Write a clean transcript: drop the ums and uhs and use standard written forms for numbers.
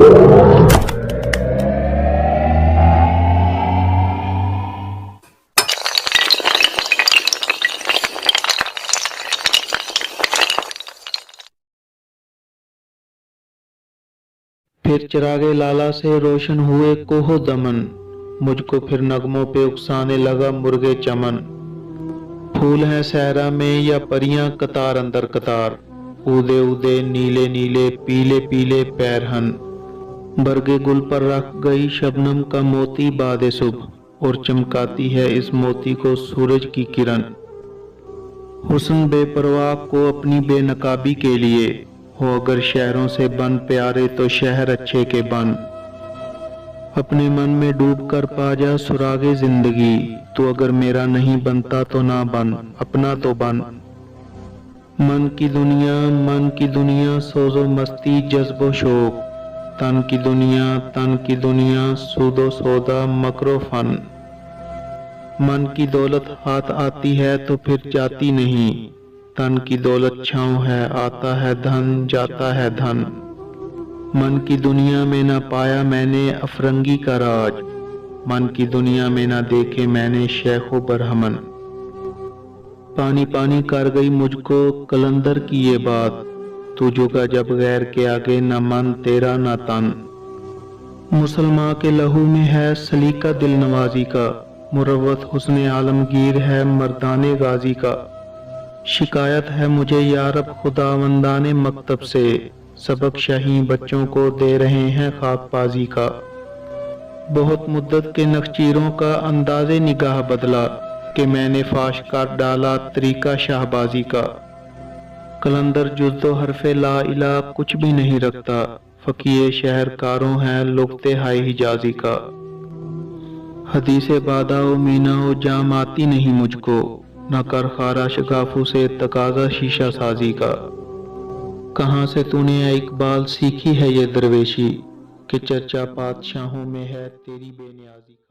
फिर चिरागे लाला से रोशन हुए कोहो दमन, मुझको फिर नगमों पे उकसाने लगा मुर्गे चमन। फूल हैं सहरा में या परियां कतार अंदर कतार, उदे उदे नीले नीले पीले पीले पैरहन। बरगे गुल पर रख गई शबनम का मोती बादे सुबह, और चमकाती है इस मोती को सूरज की किरण। हुस्न बेपरवाह को अपनी बेनकाबी के लिए, हो अगर शहरों से बन प्यारे तो शहर अच्छे के बन। अपने मन में डूब कर पा जा सुरागे जिंदगी, तो अगर मेरा नहीं बनता तो ना बन, अपना तो बन। मन की दुनिया सोजो मस्ती जज्बो शौक, तन की दुनिया सूदो सौदा मकरो फन। मन की दौलत हाथ आती है तो फिर जाती नहीं, तन की दौलत छाँव है, आता है धन जाता है धन। मन की दुनिया में न पाया मैंने अफरंगी का राज, मन की दुनिया में न देखे मैंने शेखो बरहमन। पानी पानी कर गई मुझको कलंदर की ये बात, तू झुका जब गैर के आगे न मन तेरा न तन। मुसलमान के लहू में है सलीका दिल नवाजी का, मुरव्वत हुस्न आलमगीर है मर्दाने गाजी का। शिकायत है मुझे यारब खुदावंदाने मकतब से, सबक शाही बच्चों को दे रहे हैं खाकबाजी का। बहुत मुद्दत के नक्चीरों का अंदाज़े निगाह बदला, कि मैंने फाश कर डाला तरीका शाहबाजी का। कलंदर जुज़्दो हरफे ला इला कुछ भी नहीं रखता, फकीए शहरकारों है लुग़्ते हाय हिजाजी का। हदीसे बादाओ मीनाओ जाम आती नहीं मुझको, न कर खारा शगाफू से तकाजा शीशा साजी का। कहाँ से तूने ऐ इकबाल सीखी है ये दरवेशी, कि चर्चा पातशाहों में है तेरी बेनियाजी का।